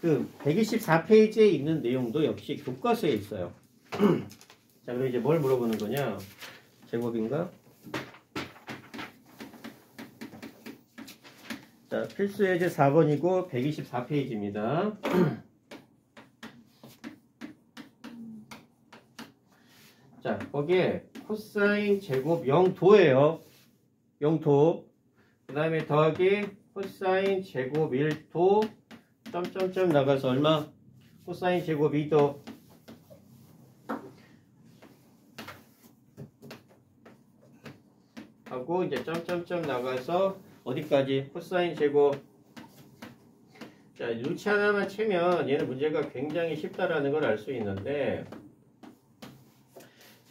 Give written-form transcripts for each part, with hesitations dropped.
그 124페이지에 있는 내용도 역시 교과서에 있어요. 자, 그럼 이제 뭘 물어보는 거냐? 제곱인가? 자, 필수 예제 4번이고 124페이지입니다. 자, 거기에 코사인 제곱 0도예요. 0도. 그 다음에 더하기 코사인 제곱 1도 점점점 나가서 얼마? 코사인 제곱 2도 하고 이제 점점점 나가서 어디까지? 코사인 제곱. 자, 루치 하나만 치면 얘는 문제가 굉장히 쉽다라는 걸 알 수 있는데,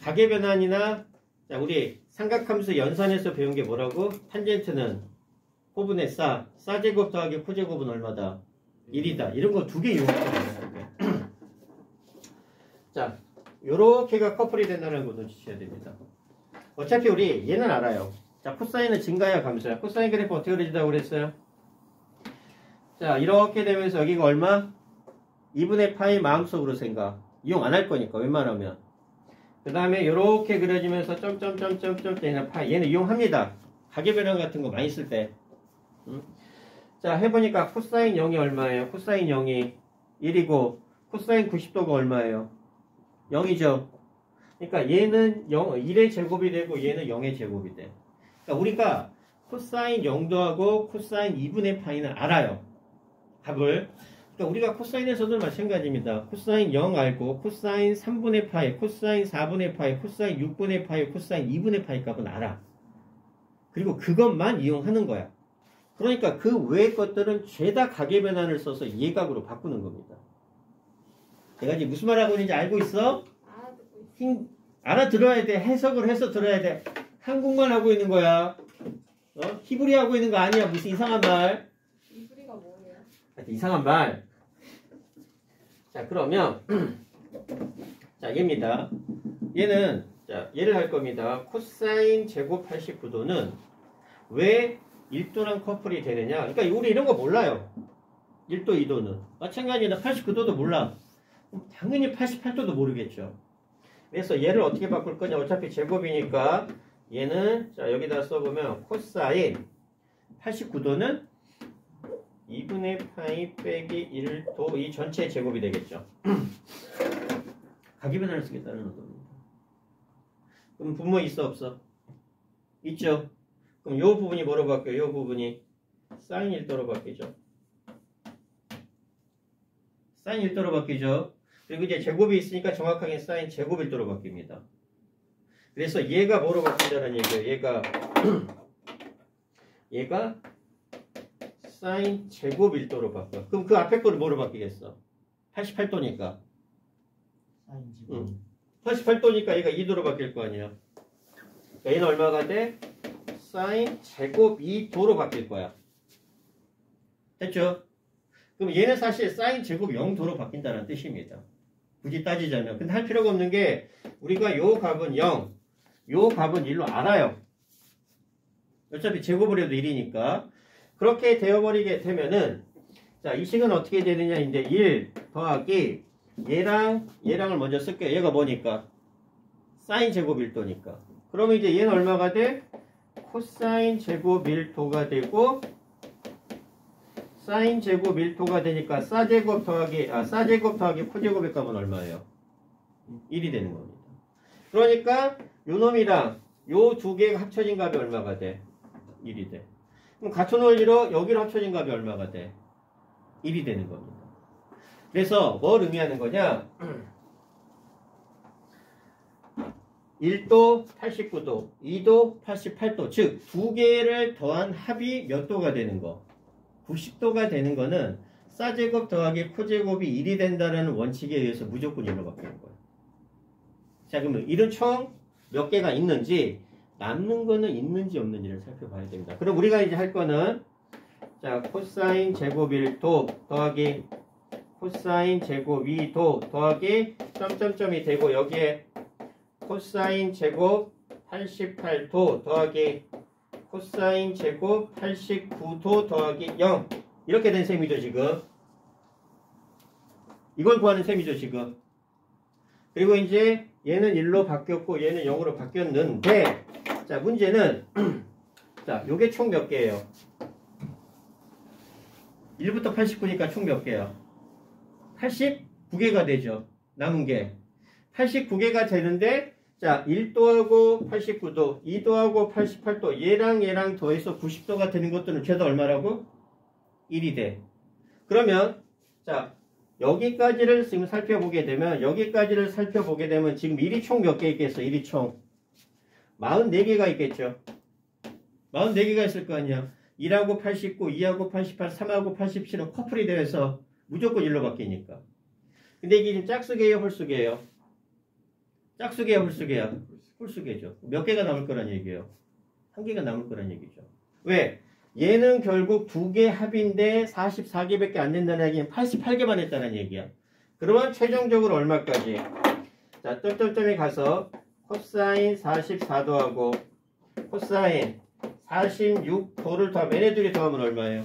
가계변환이나, 자, 우리 삼각함수 연산에서 배운 게 뭐라고? 탄젠트는 호분의 싸제곱 더하기 코제곱은 얼마다? 1이다. 이런 거 두 개 이용하는 자, 요렇게가 커플이 된다는 거 눈치채야 됩니다. 어차피 우리 얘는 알아요. 자, 코사인은 증가야 감소야. 코사인 그래프 어떻게 그려진다고 그랬어요? 자, 이렇게 되면서 여기가 얼마? 2분의 파이 마음속으로 생각. 이용 안 할 거니까 웬만하면. 그 다음에 이렇게 그려지면서 점점점점점 얘는 파이. 얘는 이용합니다. 가계변환 같은 거 많이 쓸 때. 자, 해보니까 코사인 0이 얼마예요? 코사인 0이 1이고 코사인 90도가 얼마예요? 0이죠. 그러니까 얘는 1의 제곱이 되고 얘는 0의 제곱이 돼. 그러니까 우리가 코사인 0도하고 코사인 2분의 파이는 알아요. 답을. 그러니까 우리가 코사인에서도 마찬가지입니다. 코사인 0 알고 코사인 3분의 파이, 코사인 4분의 파이, 코사인 6분의 파이, 코사인 2분의 파이 값은 알아. 그리고 그것만 이용하는 거야. 그러니까 그 외의 것들은 죄다 가계변환을 써서 예각으로 바꾸는 겁니다. 내가 지금 무슨 말 하고 있는지 알고 있어? 알아들어야 돼. 해석을 해서 들어야 돼. 한국말 하고 있는 거야. 히브리 하고 있는 거 아니야. 무슨 이상한 말. 히브리가 뭐예요? 이상한 말. 자, 그러면 자, 얘입니다. 얘는 자, 얘를 할 겁니다. 코사인 제곱 89도는 왜 1도랑 커플이 되느냐? 그러니까 우리 이런 거 몰라요. 1도, 2도는. 마찬가지로 89도도 몰라. 당연히 88도도 모르겠죠. 그래서 얘를 어떻게 바꿀 거냐? 어차피 제곱이니까 얘는 자, 여기다 써보면 코사인 89도는 2분의 파이 빼기 1도 이 전체 제곱이 되겠죠. 가계변환을 쓰겠다는 겁니다. 그럼 분모 있어 없어? 있죠. 그럼 요 부분이 뭐로 바뀌어요? 요 부분이 사인 1도로 바뀌죠. 사인 1도로 바뀌죠. 그리고 이제 제곱이 있으니까 정확하게 사인 제곱 1도로 바뀝니다. 그래서 얘가 뭐로 바뀐다는 얘기예요. 얘가 사인 제곱 1도로 바뀌어. 그럼 그 앞에 거를 뭐로 바뀌겠어? 88도니까. 사인 제곱. 88도니까 얘가 2도로 바뀔 거 아니야. 그러니까 얘는 얼마가 돼? 사인 제곱 2도로 바뀔 거야. 됐죠? 그럼 얘는 사실 사인 제곱 0도로 바뀐다는 뜻입니다. 굳이 따지자면. 근데 할 필요가 없는 게 우리가 요 값은 0, 요 값은 1로 알아요. 어차피 제곱을 해도 1이니까. 그렇게 되어버리게 되면은 자, 이 식은 어떻게 되느냐. 이제 1 더하기 얘랑을 먼저 쓸게요. 얘가 뭐니까? 사인 제곱 1도니까. 그러면 이제 얘는 얼마가 돼? 코사인 제곱 1도가 되고 사인 제곱 1도가 되니까 싸제곱 더하기 코제곱의 값은 얼마예요? 1이 되는 겁니다. 그러니까 요 놈이랑 요 두 개가 합쳐진 값이 얼마가 돼? 1이 돼. 그럼 같은 원리로 여기로 합쳐진 값이 얼마가 돼? 1이 되는 겁니다. 그래서 뭘 의미하는 거냐? 1도 89도, 2도 88도, 즉 두 개를 더한 합이 몇 도가 되는 거? 90도가 되는 거는 싸제곱 더하기 코제곱이 1이 된다는 원칙에 의해서 무조건 1로 바뀌는 거예요. 자, 그러면 이런 총 몇 개가 있는지 남는 거는 있는지 없는지를 살펴봐야 됩니다. 그럼 우리가 이제 할 거는 자, 코사인 제곱 1도 더하기 코사인 제곱 2도 더하기 점점점이 되고 여기에 코사인 제곱 88도 더하기 코사인 제곱 89도 더하기 0 이렇게 된 셈이죠 지금. 이걸 구하는 셈이죠, 지금. 그리고 이제 얘는 1로 바뀌었고 얘는 0으로 바뀌었는데 자, 문제는 자, 요게 총 몇 개예요? 1부터 89니까 총 몇 개야? 89개가 되죠. 남은 게 89개가 되는데 자, 1도하고 89도, 2도하고 88도 얘랑 더해서 90도가 되는 것들은 죄다 얼마라고? 1이 돼. 그러면 자, 여기까지를 지금 살펴보게 되면 지금 1이 총 몇 개 있겠어? 1이 총 44개가 있겠죠. 44개가 있을 거 아니야. 1하고 89, 2하고 88, 3하고 87은 커플이 되어서 무조건 1로 바뀌니까. 근데 이게 지금 짝수개예요, 홀수개예요? 짝수개야, 홀수개야? 홀수개죠. 몇 개가 남을 거란 얘기예요? 한 개가 남을 거란 얘기죠. 왜? 얘는 결국 두 개 합인데 44개밖에 안 된다는 얘기는 88개만 했다는 얘기야. 그러면 최종적으로 얼마까지? 자, 점점점에 가서 코사인 44도하고 코사인 46도를 더하면 얘네들이 더하면 얼마예요?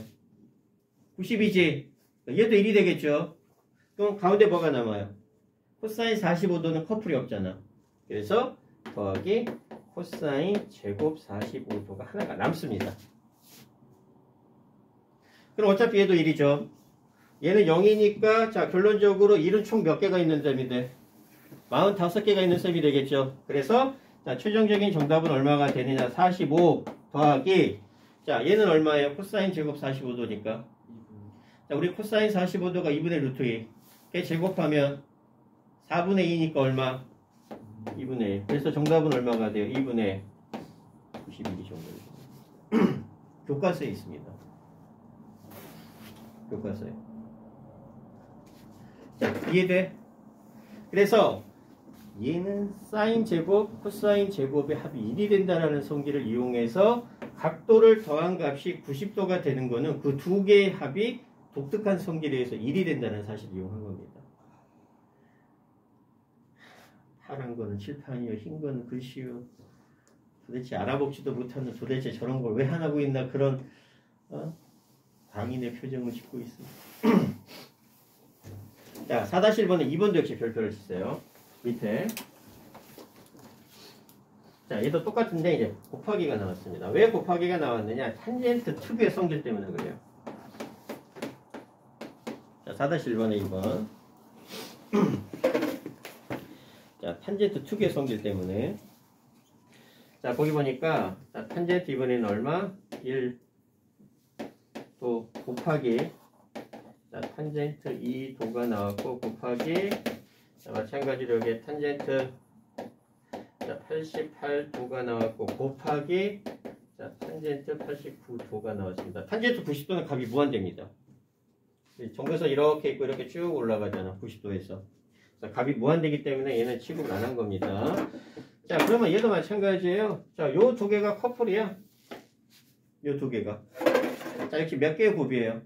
90이지. 얘도 1이 되겠죠. 그럼 가운데 뭐가 남아요? 코사인 45도는 커플이 없잖아. 그래서 더하기 코사인 제곱 45도가 하나가 남습니다. 그럼 어차피 얘도 1이죠. 얘는 0이니까 자, 결론적으로 1은 총 몇 개가 있는 셈이 돼? 45개가 있는 셈이 되겠죠. 그래서 자, 최종적인 정답은 얼마가 되느냐? 45 더하기 자, 얘는 얼마예요? 코사인 제곱 45도니까. 자, 우리 코사인 45도가 2분의 루트 2. 걔 제곱하면 4분의 2니까 얼마? 2분의 1. 그래서 정답은 얼마가 돼요? 2분의 92 정도. 교과서에 있습니다. 교과서에. 자, 이해돼? 그래서 얘는 사인 제곱, 코사인 제곱의 합이 1이 된다라는 성질을 이용해서 각도를 더한 값이 90도가 되는 거는 그 두 개의 합이 독특한 성질에 의해서 1이 된다는 사실을 이용한 겁니다. 파란 거는 칠판이요, 흰 거는 글씨요. 도대체 알아보지도 못하는 도대체 저런 걸 왜 하고 있나 그런 광인의 표정을 짓고 있습니다. 자, 4-1번은 2번도 역시 별표를 치세요. 밑에. 자, 얘도 똑같은데 이제 곱하기가 나왔습니다. 왜 곱하기가 나왔느냐? 탄젠트 특유의 성질 때문에 그래요. 자, 4-1번에 2번. 자, 탄젠트 특유의 성질 때문에. 자, 거기 보니까 자, 탄젠트 이번에는 얼마? 1 도 곱하기 자, 탄젠트 2도가 나왔고 곱하기 자, 마찬가지로 여기 탄젠트 자, 88도가 나왔고 곱하기 자, 탄젠트 89도가 나왔습니다. 탄젠트 90도는 값이 무한대입니다. 정교선 이렇게 있고 이렇게 쭉 올라가잖아. 90도에서. 자, 값이 무한대이기 때문에 얘는 취급을 안 한 겁니다. 자, 그러면 얘도 마찬가지예요. 자, 요 두 개가 커플이야. 요 두 개가. 자, 역시 몇 개의 곱이에요?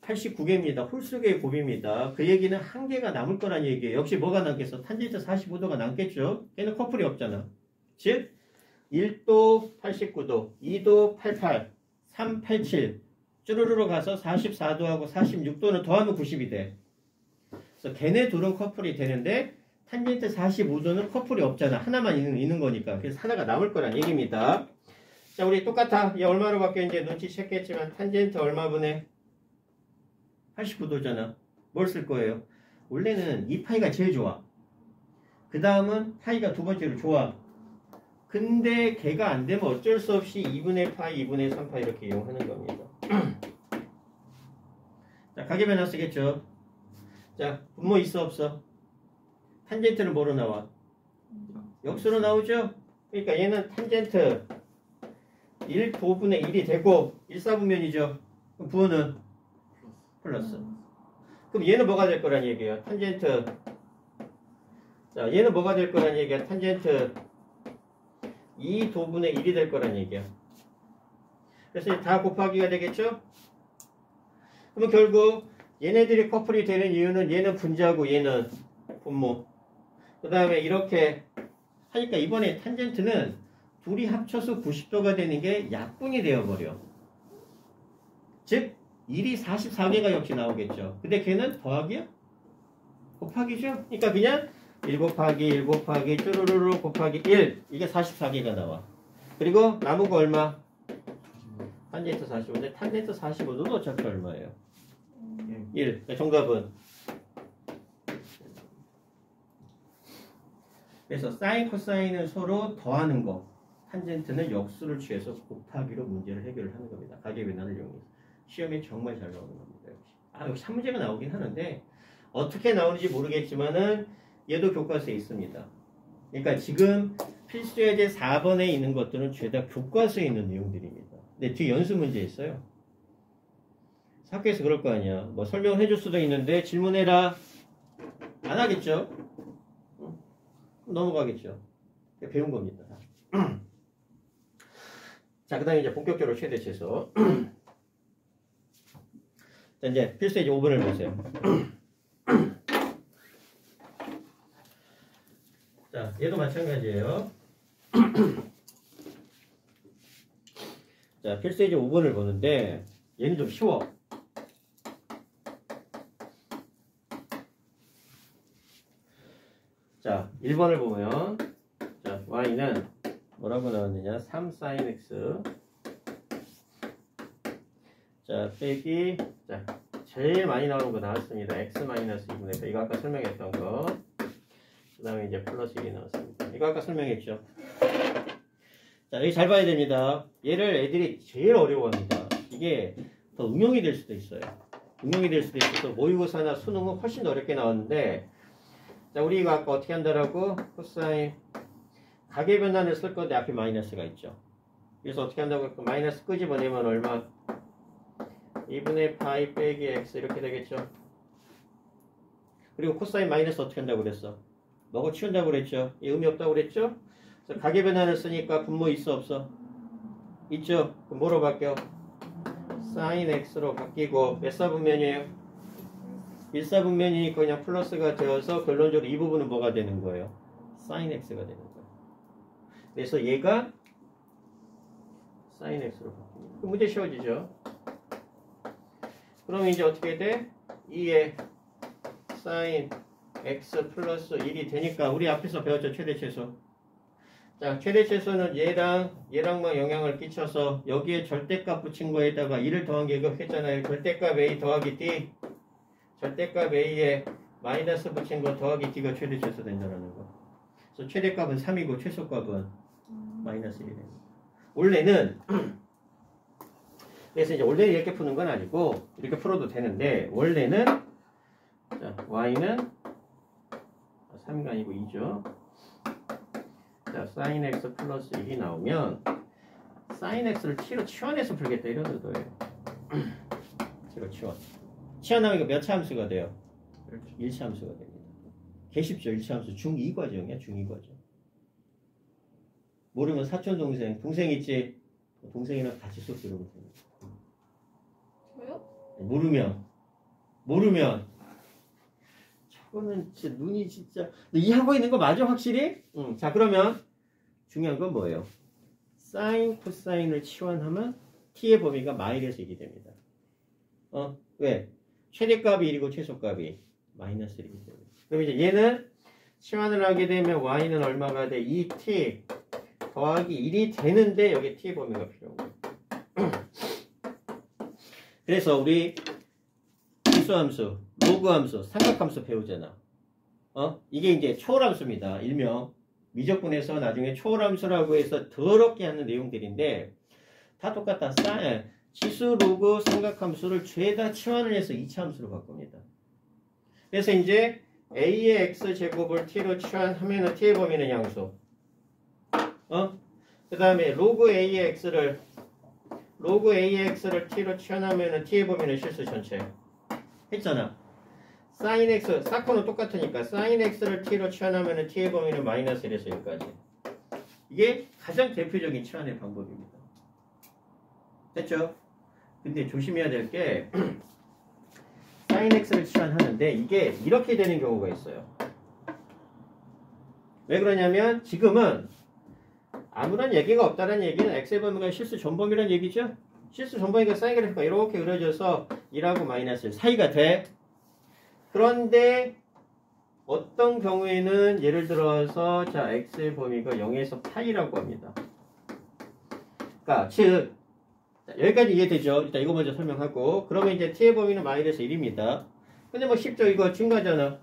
89개입니다. 홀수개의 곱입니다. 그 얘기는 한 개가 남을 거란 얘기예요. 역시 뭐가 남겠어? 탄젠트 45도가 남겠죠? 걔는 커플이 없잖아. 즉 1도 89도, 2도 88, 3, 87 쭈루루로 가서 44도하고 46도는 더하면 90이 돼. 그래서 걔네 둘은 커플이 되는데 탄젠트 45도는 커플이 없잖아. 하나만 있는 거니까. 그래서 하나가 남을 거란 얘기입니다. 자, 우리 똑같아. 얘 얼마로 바뀌었는지 눈치챘겠지만 탄젠트 얼마분의 89도잖아. 뭘 쓸 거예요? 원래는 이 파이가 제일 좋아. 그 다음은 파이가 두 번째로 좋아. 근데 걔가 안 되면 어쩔 수 없이 2분의 파이, 2분의 3파이 이렇게 이용하는 겁니다. 자, 가계변화 쓰겠죠. 자, 분모 있어 없어? 탄젠트는 뭐로 나와? 역수로 나오죠? 그러니까 얘는 탄젠트 1도분의 1이 되고 1사분면이죠. 그럼 부호는 플러스. 그럼 얘는 뭐가 될 거란 얘기예요? 탄젠트. 자, 얘는 뭐가 될 거란 얘기야? 탄젠트 2도분의 1이 될 거란 얘기야. 그래서 다 곱하기가 되겠죠? 그러면 결국 얘네들이 커플이 되는 이유는 얘는 분자고 얘는 분모. 그 다음에 이렇게 하니까 이번에 탄젠트는 둘이 합쳐서 90도가 되는 게 약분이 되어버려. 즉 1이 44개가 역시 나오겠죠. 근데 걔는 더하기야? 곱하기죠. 그러니까 그냥 1 곱하기 1 곱하기 쭈루루루 곱하기 1 이게 44개가 나와. 그리고 남은 거 얼마? 탄젠트 45인데 탄젠트 45도 어차피 얼마예요? 1. 그러니까 정답은 그래서 사인 코사인은 서로 더하는 거, 탄젠트는 역수를 취해서 곱하기로 문제를 해결을 하는 겁니다. 가계변환을 이용해서. 시험에 정말 잘 나오는 겁니다. 역시 3문제가 나오긴 하는데 어떻게 나오는지 모르겠지만은 얘도 교과서에 있습니다. 그러니까 지금 필수예제 4번에 있는 것들은 죄다 교과서에 있는 내용들입니다. 근데 뒤에 연습 문제 있어요. 학교에서 그럴 거 아니야. 뭐 설명을 해줄 수도 있는데 질문해라. 안 하겠죠? 넘어가겠죠. 배운 겁니다. 자, 그 다음에 이제 본격적으로 최대치에서. 자, 이제 필수예제 5번을 보세요. 자, 얘도 마찬가지예요. 자, 필수예제 5번을 보는데 얘는 좀 쉬워. 자, 1번을 보면 자, y는 뭐라고 나왔느냐? 3sin x 자, 빼기 자, 제일 많이 나오는 거 나왔습니다. x-2분의 100. 이거 아까 설명했던 거. 그 다음에 이제 플러스 1이 나왔습니다. 이거 아까 설명했죠. 자, 여기 잘 봐야 됩니다. 얘를 애들이 제일 어려워합니다. 이게 더 응용이 될 수도 있어요. 응용이 될 수도 있어서 모의고사나 수능은 훨씬 더 어렵게 나왔는데 자, 우리 이거 아까 어떻게 한다라고? 코사인 가계변환을 쓸 건데 앞에 마이너스가 있죠. 그래서 어떻게 한다고? 그 마이너스 끄집어내면 얼마? 2분의 파이 빼기 x 이렇게 되겠죠. 그리고 코사인 마이너스 어떻게 한다고 그랬어? 뭐고 치운다고 그랬죠. 이 의미 없다고 그랬죠. 그래서 가계변환을 쓰니까 분모 있어 없어? 있죠. 그럼 뭐로 바뀌어? sin x로 바뀌고 몇 사분면이에요? 1사분면이니까 그냥 플러스가 되어서 결론적으로 이 부분은 뭐가 되는 거예요? sin x가 되는 거예요. 그래서 얘가 sin x로 바뀝니다. 문제 쉬워지죠? 그럼 이제 어떻게 돼? 2에 sin x 플러스 1이 되니까 우리 앞에서 배웠죠? 최대최소. 자, 최대최소는 얘랑만 영향을 끼쳐서 여기에 절대값 붙인 거에다가 1을 더한 게 이거 했잖아요. 절대값 a 더하기 d 절대값 a에 마이너스 붙인 거 더하기 d가 최대최소 된다는 거. 그래서 최대값은 3이고 최소값은 마이너스 1이 됩니다. 원래는 그래서 이제 원래는 이렇게 푸는 건 아니고 이렇게 풀어도 되는데 원래는 자, y는 3이 아니고 2죠. 자, sin x 플러스 1이 나오면 sin x를 t로 치환해서 풀겠다 이런 의도예요. t로 치환. 치환하면 이거 몇 차 함수가 돼요? 1차 함수가 됩니다. 개 쉽죠. 1차 함수 중2 과정이야. 중2 과정. 모르면 사촌 동생 있지? 동생이랑 같이 수업 들어보면 됩니다. 저요? 모르면 저거는 진짜 눈이 진짜 이해하고 있는 거 맞아 확실히? 응. 자, 그러면 중요한 건 뭐예요? 사인 코사인을 치환하면 t의 범위가 마이너스 1이 됩니다. 왜? 최대값이 1이고 최소값이 마이너스 1이기 때문에. 그럼 이제 얘는 치환을 하게 되면 y는 얼마가 돼? 2t 더하기 1이 되는데 여기 t의 범위가 필요한 거예요. 그래서 우리 기수함수, 로그함수, 삼각함수 배우잖아. 이게 이제 초월함수입니다. 일명 미적분에서 나중에 초월함수라고 해서 더럽게 하는 내용들인데 다 똑같다. 지수, 로그, 삼각함수를 죄다 치환을 해서 2차 함수로 바꿉니다. 그래서 이제 a의 x제곱을 t로 치환하면 t의 범위는 양수. 그 다음에 로그 a의 x를 t로 치환하면 t의 범위는 실수 전체. 했잖아. sin x, 사건은 똑같으니까 sin x를 t로 치환하면 t의 범위는 마이너스 1에서 1까지. 이게 가장 대표적인 치환의 방법입니다. 됐죠? 근데 조심해야 될 게 sin x를 치환하는데 이게 이렇게 되는 경우가 있어요. 왜 그러냐면 지금은 아무런 얘기가 없다는 얘기는 x의 범위가 실수 전범위라는 얘기죠. 실수 전범위가 사인 그래프가 이렇게 그려져서 1하고 마이너스 1 사이가 돼. 그런데 어떤 경우에는 예를 들어서 자 x의 범위가 0에서 파이라고 합니다. 그러니까 즉 자, 여기까지 이해되죠? 일단 이거 먼저 설명하고 그러면 이제 t의 범위는 마이너스 1입니다. 근데 뭐 쉽죠? 이거 증가잖아.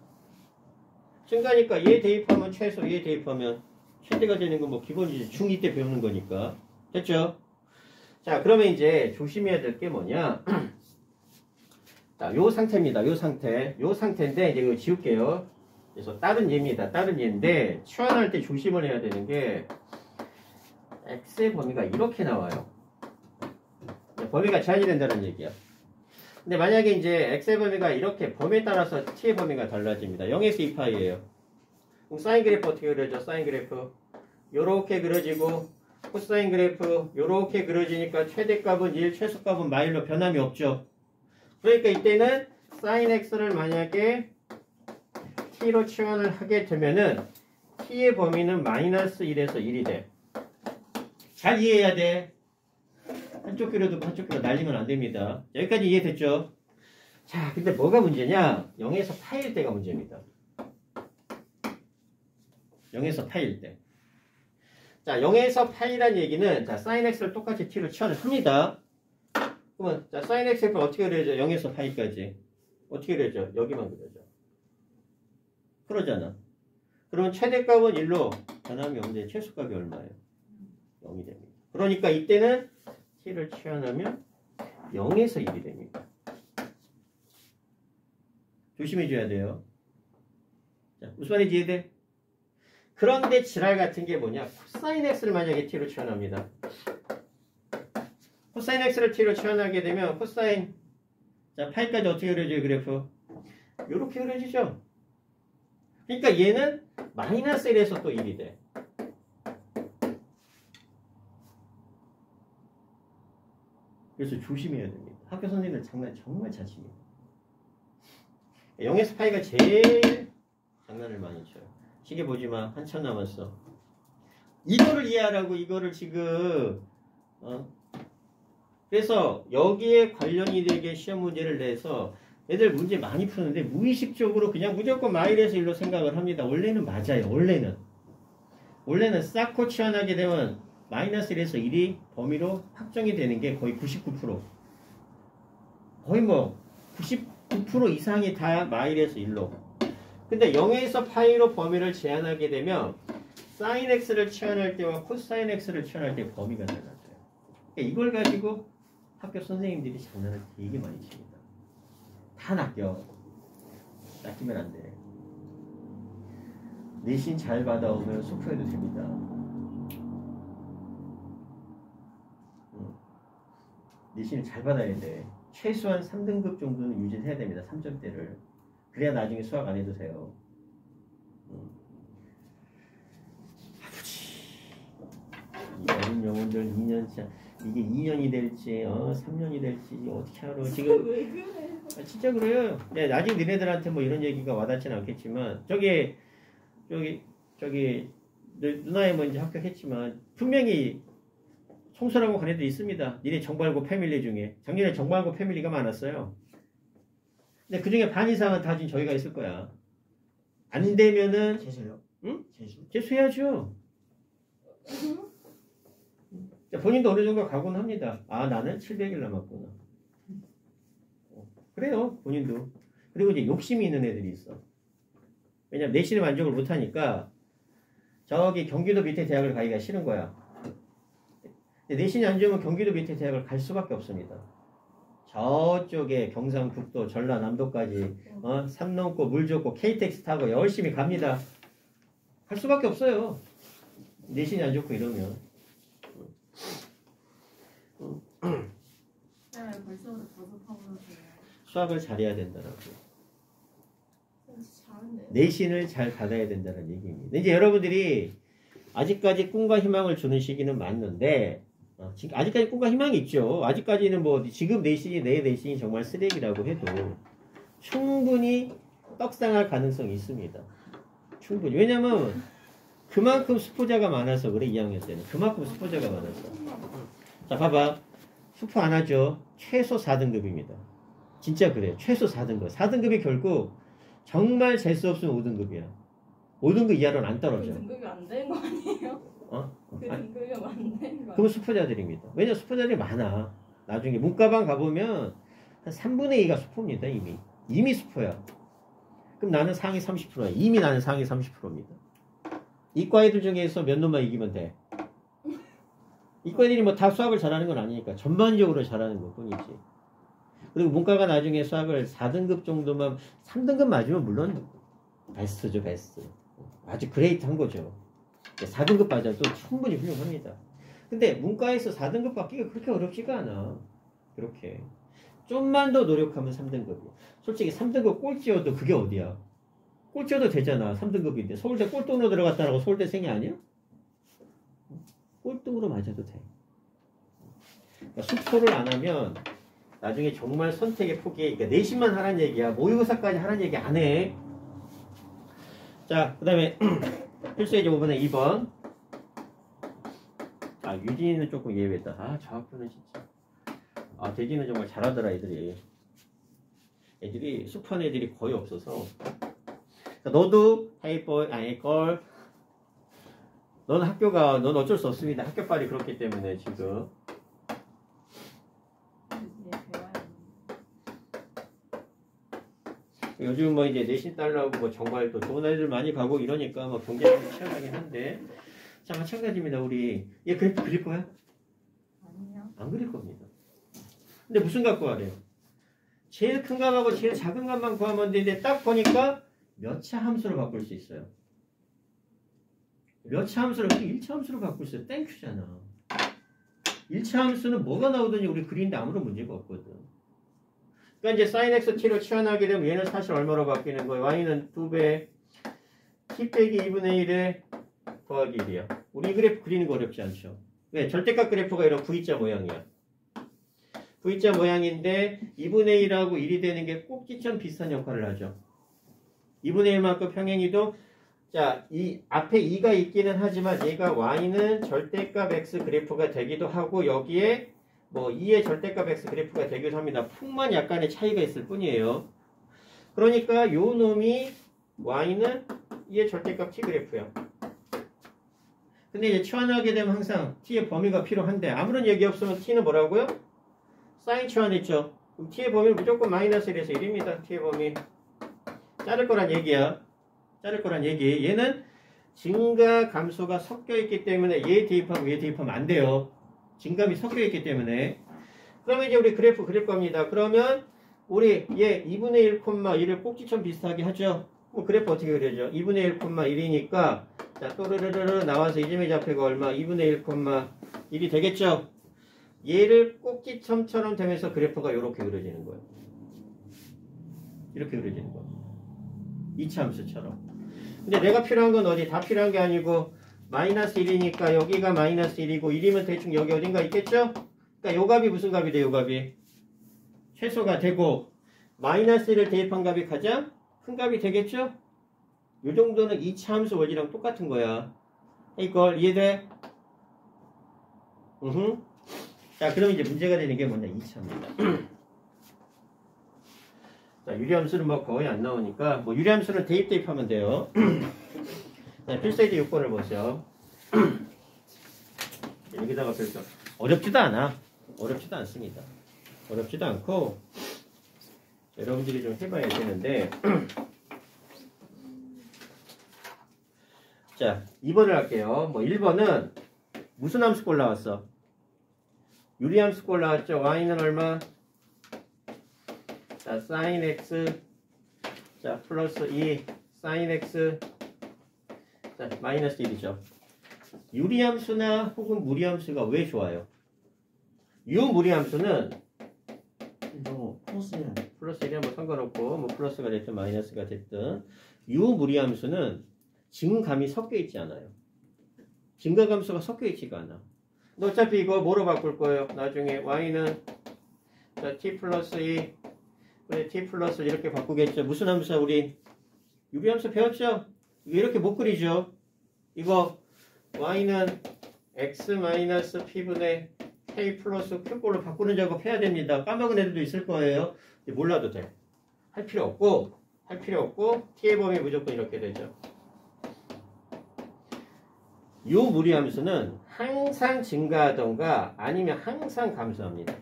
증가니까 얘 대입하면 최소, 얘 대입하면 최대가 되는 건 뭐 기본이지. 중2 때 배우는 거니까. 됐죠? 자, 그러면 이제 조심해야 될 게 뭐냐? 자, 요 상태입니다. 요 상태. 요 상태인데 이제 이거 지울게요. 그래서 다른 얘입니다. 다른 얘인데 치환할 때 조심을 해야 되는 게 x의 범위가 이렇게 나와요. 범위가 제한이 된다는 얘기야. 근데 만약에 이제 x의 범위가 이렇게 범위에 따라서 t의 범위가 달라집니다. 0에서 2파이예요. 그럼 사인 그래프 어떻게 그려져? 사인 그래프 요렇게 그려지고 코사인 그래프 요렇게 그려지니까 최대값은 1, 최소값은 마일로 변함이 없죠. 그러니까 이때는 사인 x를 만약에 t로 치환을 하게 되면은 t의 범위는 마이너스 1에서 1이 돼. 잘 이해해야 돼. 한쪽 그려도 한쪽 그려 날리면 안 됩니다. 여기까지 이해됐죠? 자, 근데 뭐가 문제냐? 0에서 파일 때가 문제입니다. 0에서 파일 때. 자, 0에서 파이란 얘기는 자, sin x를 똑같이 t로 치환을 합니다. 그러면 자, sin x를 어떻게 그려져? 0에서 파이까지. 어떻게 그려져? 여기만 그려져. 그러잖아. 그러면 최대값은 1로 변함이 없는데 최소값이 얼마예요? 0이 됩니다. 그러니까 이때는 t를 치환하면 0에서 1이 됩니다. 조심해줘야 돼요. 자, 무슨 말인지 이해돼? 그런데 지랄 같은 게 뭐냐? 코사인 x를 만약에 t로 치환합니다. 코사인 x를 t로 치환하게 되면 코사인 자 파이까지 어떻게 그려져요? 그래프 요렇게 그려지죠? 그러니까 얘는 마이너스 1에서 또 1이 돼. 그래서 조심해야 됩니다. 학교 선생님들 장난 정말 잘 칩니다. 0에서 파이가 제일 장난을 많이 쳐요. 시계 보지마. 한참 남았어. 이거를 이해하라고 이거를 지금 그래서 여기에 관련이 되게 시험 문제를 내서 애들 문제 많이 푸는데 무의식적으로 그냥 무조건 마이너스 1로 생각을 합니다. 원래는 맞아요. 원래는 쌓고 치환하게 되면 마이너스 1에서 1이 범위로 확정이 되는 게 거의 99%. 거의 뭐 99% 이상이 다 마일에서 1로. 근데 0에서 파이로 범위를 제한하게 되면 sin x를 치환할 때와 코사인 x를 치환할 때 범위가 달라져요. 그러니까 이걸 가지고 학교 선생님들이 장난을 되게 많이 칩니다. 다 낚여. 낚이면 안 돼. 내신 잘 받아오면 속표해도 됩니다. 내신을 잘 받아야 돼. 최소한 3등급 정도는 유지를 해야 됩니다. 3점대를. 그래야 나중에 수학 안 해도 돼요. 아프지. 이 어린 영혼들 2년차 이게 2년이 될지 3년이 될지 어떻게 알아. 지금 진짜 그래요. 네, 아직 너네들한테 뭐 이런 얘기가 와닿지는 않겠지만 저기 누나의 먼저 합격했지만 분명히 청소라고 간 애들 있습니다. 니네 정발고 패밀리 중에. 작년에 정발고 패밀리가 많았어요. 근데 그 중에 반 이상은 다 지금 저희가 있을 거야. 안 되면은 재수요? 응? 재수? 재수해야죠. 본인도 어느 정도 각오는 합니다. 아, 나는 700일 남았구나. 그래요, 본인도. 그리고 이제 욕심이 있는 애들이 있어. 왜냐면 내신에 만족을 못하니까 저기 경기도 밑에 대학을 가기가 싫은 거야. 근데 내신이 안 좋으면 경기도 밑에 대학을 갈 수밖에 없습니다. 저쪽에 경상북도, 전라남도까지 산 넘고 물 좋고 KTX 타고 열심히 갑니다. 갈 수밖에 없어요. 내신이 안 좋고 이러면. 벌써부터 버섯하면서요. 수학을 잘해야 된다라고. 잘하네. 내신을 잘 받아야 된다는 얘기입니다. 이제 여러분들이 아직까지 꿈과 희망을 주는 시기는 맞는데 지금 아직까지 꿈과 희망이 있죠. 아직까지는 뭐 지금 내신이 내 내신이 정말 쓰레기라고 해도 충분히 떡상할 가능성이 있습니다. 충분히. 왜냐면 그만큼 수포자가 많아서 그래. 2학년 때는 그만큼 수포자가 많아서. 자, 봐봐. 수포 안 하죠. 최소 4등급입니다. 진짜 그래요. 최소 4등급. 4등급이 결국 정말 재수 없으면 5등급이야. 5등급 이하로는 안 떨어져. 그 등급이 안 되는 거 아니에요? 그 아, 등급이 안 되는 거 그건 수포자들입니다. 왜냐면 수포자들이 많아. 나중에 문과반 가보면 한 3분의 2가 수포입니다. 이미 수포야. 그럼 나는 상위 30%야. 이미 나는 상위 30%입니다. 이과 애들 중에서 몇 놈만 이기면 돼. 이과 애들이 뭐 다 수학을 잘하는 건 아니니까 전반적으로 잘하는 것 뿐이지. 그리고 문과가 나중에 수학을 4등급 정도만 3등급 맞으면 물론 베스트죠. 베스트. 아주 그레이트한 거죠. 4등급 맞아도 충분히 훌륭합니다. 근데 문과에서 4등급 받기가 그렇게 어렵지가 않아. 그렇게. 좀만 더 노력하면 3등급이야. 솔직히 3등급 꼴찌여도 그게 어디야? 꼴찌여도 되잖아. 3등급인데. 서울대 꼴등으로 들어갔다라고 서울대생이 아니야? 꼴등으로 맞아도 돼. 그러니까 숙소를 안 하면 나중에 정말 선택의 폭이, 그러니까 내신만 하라는 얘기야. 모의고사까지 하라는 얘기 안 해. 자, 그 다음에 필수 예제 5번에 2번. 아, 유진이는 조금 예외다. 아, 저 학교는 진짜. 아, 대진은 정말 잘하더라, 애들이. 애들이, 숙판 애들이 거의 없어서. 그러니까 너도, 헤이볼, 걸. 넌 학교가, 넌 어쩔 수 없습니다. 학교빨이 그렇기 때문에, 지금. 요즘 뭐 이제 내신 달라고 뭐 정말 또 좋은 애들 많이 가고 이러니까 뭐 경쟁이 치열하긴 한데. 자, 마찬가지입니다, 우리. 얘 그래프 그릴 거야? 아니요. 안 그릴 겁니다. 근데 무슨 값 구하래요? 제일 큰 값하고 제일 작은 값만 구하면 되는데 딱 보니까 몇 차 함수로 바꿀 수 있어요. 몇 차 함수로, 1차 함수로 바꿀 수 있어요. 땡큐잖아. 1차 함수는 뭐가 나오든지 우리 그리는데 아무런 문제가 없거든. 그러니까 이제 sin x t로 치환하게 되면 얘는 사실 얼마로 바뀌는 거예요? y는 2배 t 빼기 2분의 1에 더하기 1이야. 우리 이 그래프 그리는 거 어렵지 않죠? 왜? 절대값 그래프가 이런 V자 모양이야. V자 모양인데 2분의 1하고 1이 되는 게 꼭지점 비슷한 역할을 하죠. 2분의 1만큼 평행이도 자, 이 앞에 2가 있기는 하지만 얘가 y는 절대값 x 그래프가 되기도 하고 여기에 뭐 2의 절대값 x 그래프가 되기도 합니다. 폭만 약간의 차이가 있을 뿐이에요. 그러니까 요 놈이 y는 2의 절대값 t 그래프야. 근데 이제 치환하게 되면 항상 t의 범위가 필요한데 아무런 얘기 없으면 t는 뭐라고요? 사인 치환했죠. 그럼 t의 범위는 무조건 마이너스 1에서 1입니다. t의 범위. 자를 거란 얘기야. 자를 거란 얘기. 얘는 증가 감소가 섞여 있기 때문에 얘 대입하고 얘 대입하면 안 돼요. 증감이 섞여 있기 때문에. 그러면 이제 우리 그래프 그릴 겁니다. 그러면 우리 얘 2분의 1,1을 꼭지점 비슷하게 하죠. 뭐 그래프 어떻게 그려져? 2분의 1,1이니까 자 또르르르 나와서 이 점의 좌표가 얼마? 2분의 1,1이 되겠죠? 얘를 꼭지점처럼 되면서 그래프가 이렇게 그려지는 거예요. 이렇게 그려지는 거예요. 2차 함수처럼. 근데 내가 필요한 건 어디? 다 필요한 게 아니고 마이너스 1이니까 여기가 마이너스 1이고 1이면 대충 여기 어딘가 있겠죠? 그러니까 요 값이 무슨 값이 돼요? 요 값이 최소가 되고 마이너스 1을 대입한 값이 가장 큰 값이 되겠죠? 요 정도는 2차 함수 원리랑 똑같은 거야. 이걸 이해돼? 자, 그럼 이제 문제가 되는 게 뭐냐? 2차입니다. 자, 유리함수는 뭐 거의 안 나오니까 뭐 유리함수는 대입하면 돼요. 자, 필수예제 6번을 보죠. 여기다가 별도 어렵지도 않아. 어렵지도 않습니다. 어렵지도 않고 여러분들이 좀 해봐야 되는데 자, 2번을 할게요. 뭐 1번은 무슨 함수 꼴 나왔어? 유리함수 꼴 나왔죠. y는 얼마? 자, sin x 자, 플러스 2 sin x 자, 마이너스 1이죠. 유리함수나 혹은 무리함수가 왜 좋아요? 유무리함수는 뭐 플러스 1이면 뭐 상관없고 뭐 플러스가 됐든 마이너스가 됐든 유무리함수는 증감이 섞여 있지 않아요. 증가감수가 섞여 있지가 않아. 근데 어차피 이거 뭐로 바꿀 거예요? 나중에 y는 자, t 플러스 2 그래, t 플러스 이렇게 바꾸겠죠. 무슨 함수야 우리? 유리함수 배웠죠? 이거 이렇게 못 그리죠. 이거 y는 x 마이너스 p분의 k 플러스 q꼴로 바꾸는 작업 해야 됩니다. 까먹은 애들도 있을 거예요. 몰라도 돼. 할 필요 없고 할 필요 없고 t의 범위 무조건 이렇게 되죠. 요 무리함수는 항상 증가하던가 아니면 항상 감소합니다.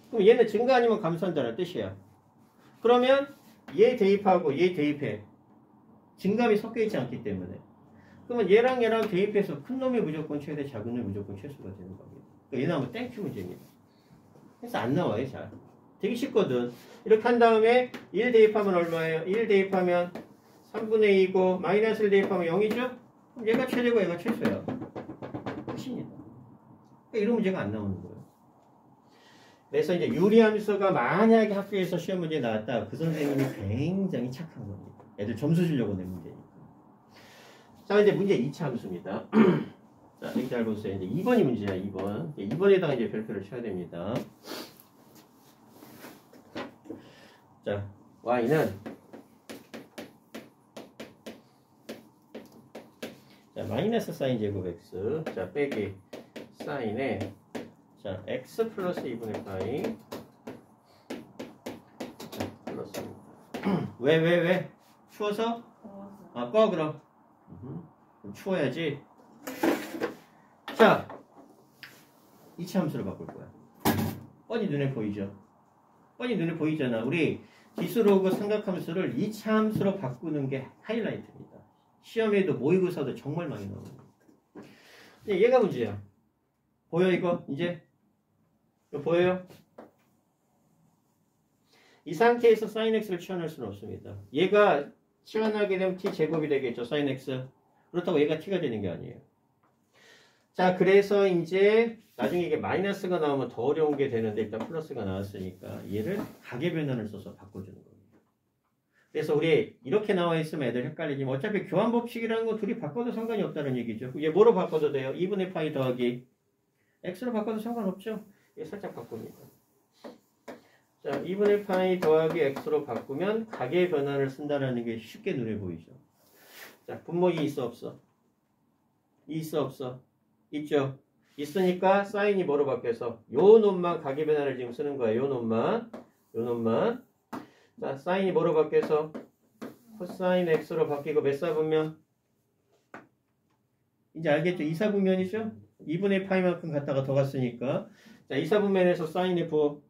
그럼 얘는 증가 아니면 감소한다는 뜻이야. 그러면 얘 대입하고 얘 대입해. 증감이 섞여 있지 않기 때문에. 그러면 얘랑 대입해서 큰 놈이 무조건 최대, 작은 놈이 무조건 최소가 되는 겁니다. 그러니까 얘는 한번 땡큐 문제입니다. 그래서 안 나와요, 잘. 되게 쉽거든. 이렇게 한 다음에 1 대입하면 얼마예요? 1 대입하면 3분의 2고 마이너스를 대입하면 0이죠? 그럼 얘가 최대고 얘가 최소야. 끝입니다. 그러니까 이런 문제가 안 나오는 거예요. 그래서 이제 유리함수가 만약에 학교에서 시험 문제 나왔다. 그 선생님이 굉장히 착한 겁니다. 애들 점수 주려고 낸 문제니까. 자, 이제 문제 2차 함수입니다. 자, 여기 잘 보세요. 이제 2번이 문제야, 2번. 2번에다가 이제 별표를 쳐야 됩니다. 자, y는 자, 마이너스 사인 제곱 x. 자, 빼기 사인에 자, x 플러스 2분의 파이. 자, 플러스. 왜? 추워서? 아, 꺼, 그럼. 그럼 추워야지. 자, 2차 함수를 바꿀 거야. 뻔히 눈에 보이죠? 뻔히 눈에 보이잖아. 우리 기술로그 삼각함수를 2차 함수로 바꾸는 게 하이라이트입니다. 시험에도 모의고사도 정말 많이 나옵니다. 얘가 문제야. 보여, 이거? 이제? 이거 보여요? 이 상태에서 sin x를 치환할 수는 없습니다. 얘가 치환하게 되면 t 제곱이 되겠죠. sin x. 그렇다고 얘가 t가 되는 게 아니에요. 자, 그래서 이제 나중에 이게 마이너스가 나오면 더 어려운 게 되는데 일단 플러스가 나왔으니까 얘를 가계 변환을 써서 바꿔주는 겁니다. 그래서 우리 이렇게 나와 있으면 애들 헷갈리지만 어차피 교환 법칙이라는 거 둘이 바꿔도 상관이 없다는 얘기죠. 얘 뭐로 바꿔도 돼요? 2분의 파이 더하기 x로 바꿔도 상관없죠. 얘 살짝 바꿉니다. 자, 2분의 파이 더하기 x로 바꾸면 가계 변환을 쓴다는 게 쉽게 눈에 보이죠. 자, 분모 2 있어 없어? 2 있어 없어? 있죠. 있으니까 사인이 뭐로 바뀌어서 요 놈만 가계 변환을 지금 쓰는 거야. 요 놈만. 자, 사인이 뭐로 바뀌어서 코사인 x로 바뀌고 몇 사분면? 이제 알겠죠? 2사분면이죠? 2분의 파이만큼 갖다가 더 갔으니까 자, 2사분면에서 사인 f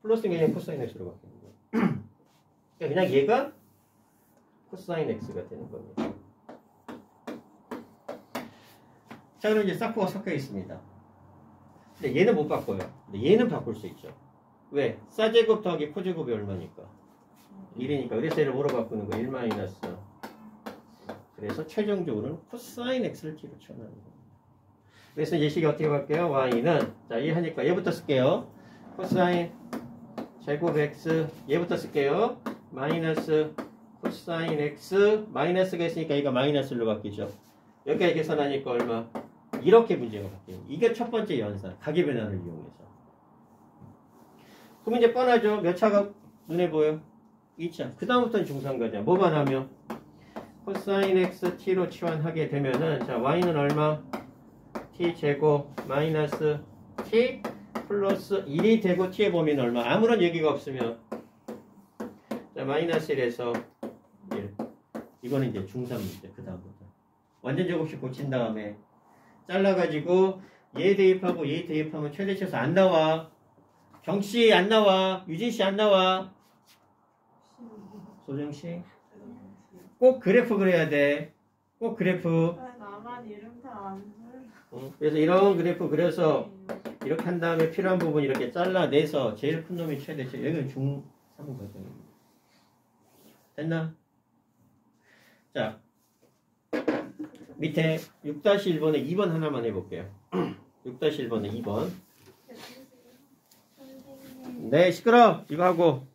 플러스가 그냥 코사인 x로 바뀌는 거예요. 그냥 얘가 코사인 x가 되는 겁니다. 자, 그럼 이제 사코가 섞여 있습니다. 근데 얘는 못 바꿔요. 근데 얘는 바꿀 수 있죠. 왜? 사제곱 더하기 코제곱이 얼마니까? 1이니까. 그래서 얘를 뭐로 바꾸는 거야? 1 마이너스. 그래서 최종적으로는 코사인 x를 t로 치환하는 거예요. 그래서 예식이 어떻게 갈게요? y는 자, 이 하니까 얘부터 쓸게요. 코사인 제곱 x 얘부터 쓸게요. 마이너스 코사인 x 마이너스가 있으니까 얘가 마이너스로 바뀌죠. 여기까지 계산하니까 얼마? 이렇게 문제가 바뀌어요. 이게 첫 번째 연산, 가계 변환을 이용해서. 그럼 이제 뻔하죠. 몇 차가 눈에 보여? 2차. 그 다음부터는 중상가죠. 뭐만 하면 코사인 x t로 치환하게 되면은 자, y는 얼마? t 제곱 마이너스 t 플러스 1이 되고 t의 범위는 얼마? 아무런 얘기가 없으면 자, 마이너스 1에서 1. 이거는 이제 중3 문제. 그 다음부터 완전 제곱식 고친 다음에 잘라가지고 얘 대입하고 얘 대입하면 최대 최소 안 나와. 경씨 안 나와. 유진씨 안 나와. 소정씨 꼭 그래프 그려야 돼. 꼭 그래프. 나만 이름표 안 그래서 이런 그래프 그려서 이렇게 한 다음에 필요한 부분 이렇게 잘라내서 제일 큰 놈이 최대 최소. 여기는 중3 과정입니다. 됐나? 자, 밑에 6-1번에 2번 하나만 해볼게요. 6-1번에 2번. 네, 시끄러. 이거 하고.